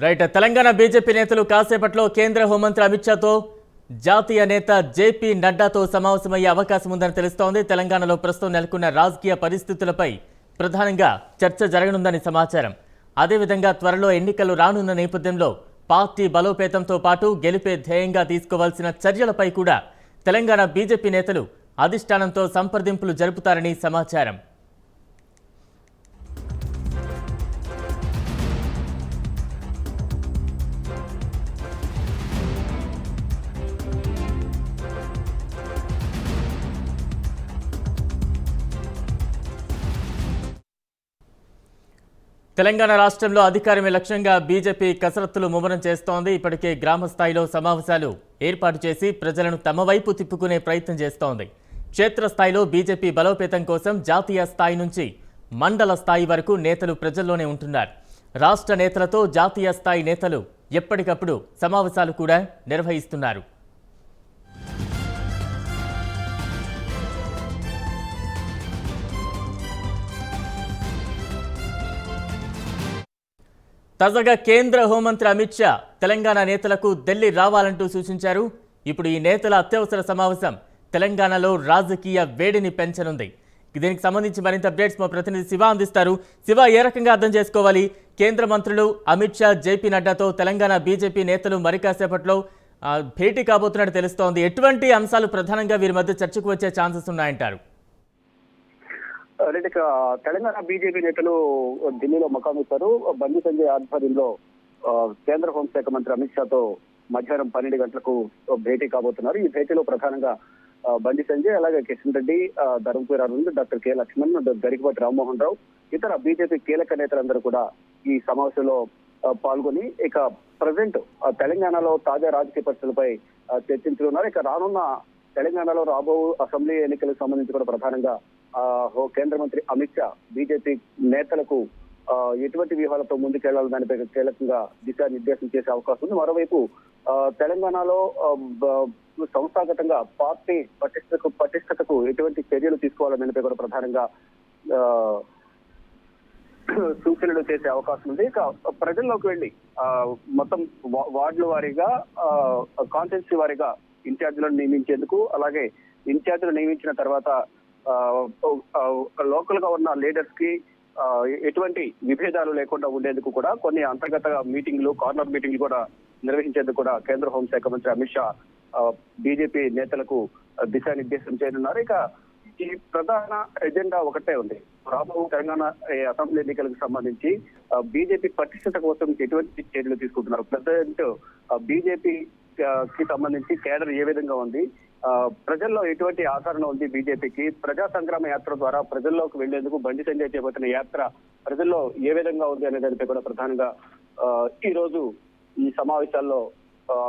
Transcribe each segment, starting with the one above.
Right. Telangana BJP నేతలు కాసేపట్లో కేంద్ర హోంమంత్రి అమిత్ షాతో జాతీయ నేత జేపీ నడ్డాతో సమావేశమయ్యే అవకాశం ఉందని తెలుస్తోంది. తెలంగాణలో ప్రస్తుతం నెలకొన్న రాజకీయ పరిస్థితులపై ప్రధానంగా చర్చ జరగనుందని సమాచారం. అదేవిధంగా త్వరలో ఎన్నికలు రానున్న నేపథ్యంలో పార్టీ బలోపేతంతో పాటు గెలిపే ధ్యేయంగా తీసుకోవాల్సిన చర్యలపై కూడా తెలంగాణ బీజేపీ నేతలు అధిష్టానంతో సంప్రదింపులు జరుపుతారని సమాచారం. తెలంగాణ రాష్ట్రంలో అధికారమే లక్ష్యంగా బీజేపీ కసరత్తులు ముమ్మరం చేస్తోంది. ఇప్పటికే గ్రామ స్థాయిలో సమావేశాలు ఏర్పాటు చేసి ప్రజలను తమ వైపు తిప్పుకునే ప్రయత్నం చేస్తోంది. క్షేత్రస్థాయిలో బీజేపీ బలోపేతం కోసం జాతీయ స్థాయి నుంచి మండల స్థాయి వరకు నేతలు ప్రజల్లోనే ఉంటున్నారు. రాష్ట్ర నేతలతో జాతీయ స్థాయి నేతలు ఎప్పటికప్పుడు సమావేశాలు కూడా నిర్వహిస్తున్నారు. తాజాగా కేంద్ర హోంమంత్రి అమిత్ షా తెలంగాణ నేతలకు ఢిల్లీ రావాలంటూ సూచించారు. ఇప్పుడు ఈ నేతల అత్యవసర సమావేశం తెలంగాణలో రాజకీయ వేడిని పెంచనుంది. దీనికి సంబంధించి మరింత అప్డేట్స్ మా ప్రతినిధి శివ అందిస్తారు. శివ, ఏ రకంగా అర్థం చేసుకోవాలి? కేంద్ర మంత్రులు అమిత్ షా, జేపీ నడ్డాతో తెలంగాణ బీజేపీ నేతలు మరి కాసేపట్లో భేటీ కాబోతున్నట్టు తెలుస్తోంది. ఎటువంటి అంశాలు ప్రధానంగా వీరి మధ్య చర్చకు వచ్చే ఛాన్సెస్ ఉన్నాయంటారు? తెలంగాణ బీజేపీ నేతలు ఢిల్లీలో మకామిస్తారు. బండి సంజయ్ ఆధ్వర్యంలో కేంద్ర హోంశాఖ మంత్రి అమిత్ షాతో మధ్యాహ్నం 12 గంటలకు భేటీ కాబోతున్నారు. ఈ భేటీలో ప్రధానంగా బండి సంజయ్, అలాగే కిషన్ రెడ్డి, ధర్మపురి అరవింద్, డాక్టర్ కె లక్ష్మణ్, గరికపాటి రామ్మోహన్ రావు, ఇతర బీజేపీ కీలక నేతలందరూ కూడా ఈ సమావేశంలో పాల్గొని ఇక ప్రజెంట్ తెలంగాణలో తాజా రాజకీయ పరిస్థితులపై చర్చించనున్నారు. ఇక రానున్న తెలంగాణలో రాబో అసెంబ్లీ ఎన్నికలకు సంబంధించి కూడా ప్రధానంగా కేంద్ర మంత్రి అమిత్ షా బీజేపీ నేతలకు ఎటువంటి వ్యూహాలతో ముందుకెళ్లాలి దానిపై కీలకంగా దిశానిర్దేశం చేసే అవకాశం ఉంది. మరోవైపు తెలంగాణలో సంస్థాగతంగా పార్టీ పటిష్టతకు ఎటువంటి చర్యలు తీసుకోవాలని దానిపై కూడా ప్రధానంగా సూచనలు చేసే అవకాశం ఉంది. ఇక ప్రజల్లోకి వెళ్లి మొత్తం వార్డుల వారీగా, కాన్స్టిట్యున్సీ వారీగా ఇన్ఛార్జీలను నియమించేందుకు, అలాగే ఇన్ఛార్జీలు నియమించిన తర్వాత లోకల్ గా ఉన్న లీడర్స్ కి ఎటువంటి విభేదాలు లేకుండా ఉండేందుకు కూడా కొన్ని అంతర్గత మీటింగ్లు, కార్నర్ మీటింగ్లు కూడా నిర్వహించేందుకు కూడా కేంద్ర హోంశాఖ మంత్రి అమిత్ షా బీజేపీ నేతలకు దిశానిర్దేశం చేయనున్నారు. ఇక ఈ ప్రధాన ఎజెండా ఒకటే ఉంది. రాబో తెలంగాణ అసెంబ్లీ ఎన్నికలకు సంబంధించి బీజేపీ పటిష్టత కోసం ఎటువంటి చర్యలు తీసుకుంటున్నారు, ప్రెసిడెంట్ బీజేపీకి సంబంధించి కేడర్ ఏ విధంగా ఉంది, ప్రజల్లో ఎటువంటి ఆదరణ ఉంది, బీజేపీకి ప్రజా సంగ్రామ యాత్ర ద్వారా ప్రజల్లోకి వెళ్లేందుకు బండి సంజయ్ చేపట్టిన యాత్ర ప్రజల్లో ఏ విధంగా ఉంది అనే దానిపై కూడా ప్రధానంగా ఈ రోజు ఈ సమావేశాల్లో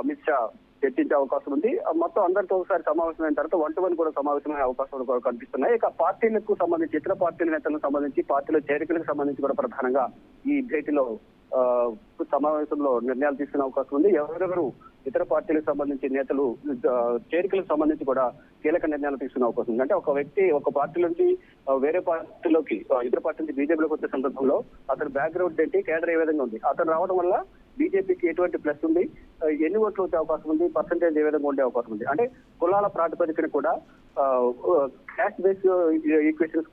అమిత్ షా చర్చించే అవకాశం ఉంది. మొత్తం అందరితో ఒకసారి సమావేశమైన తర్వాత 1-to-1 కూడా సమావేశమయ్యే అవకాశాలు కూడా కనిపిస్తున్నాయి. ఇక పార్టీలకు సంబంధించి, ఇతర పార్టీల నేతలకు సంబంధించి, పార్టీల చేరికలకు సంబంధించి కూడా ప్రధానంగా ఈ భేటీలో సమావేశంలో నిర్ణయాలు తీసుకునే అవకాశం ఉంది. ఎవరెవరు ఇతర పార్టీలకు సంబంధించి నేతలు చేరికలకు సంబంధించి కూడా కీలక నిర్ణయాలు తీసుకునే అవకాశం ఉంది. అంటే ఒక వ్యక్తి ఒక పార్టీ నుంచి వేరే పార్టీలోకి, ఇతర పార్టీ నుంచి బీజేపీలోకి వచ్చే సందర్భంలో అతని బ్యాక్గ్రౌండ్ ఏంటి, కేడర్ ఏ విధంగా ఉంది, అతను రావడం వల్ల బీజేపీకి ఎటువంటి ప్లస్ ఉంది, ఎన్ని ఓట్లు వచ్చే అవకాశం ఉంది, పర్సంటేజ్ ఏ విధంగా ఉండే అవకాశం ఉంది, అంటే కులాల ప్రాతిపదికన కూడా క్యాస్ట్ బేస్ ఈక్వేషన్స్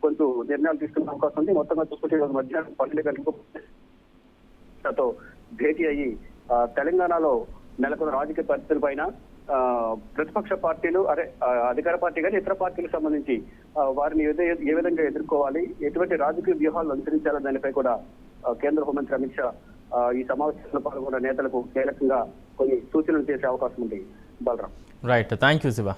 కొంచెం నిర్ణయాలు తీసుకునే అవకాశం ఉంది. మొత్తంగా చూసుకుంటే మధ్యాహ్నం 12 గంటలకు భేటీ అయ్యి తెలంగాణలో నెలకొన్న రాజకీయ పరిస్థితుల పైన ప్రతిపక్ష పార్టీలు, అధికార పార్టీ కానీ ఇతర పార్టీలకు సంబంధించి వారిని ఏ విధంగా ఎదుర్కోవాలి, ఎటువంటి రాజకీయ వ్యూహాలు అనుసరించాలని దానిపై కూడా కేంద్ర హోంమంత్రి అమిత్ షా ఈ సమావేశంలో పాల్గొన్న నేతలకు కీలకంగా కొన్ని సూచనలు చేసే అవకాశం ఉంది. Balaram. Right, thank you Shiva.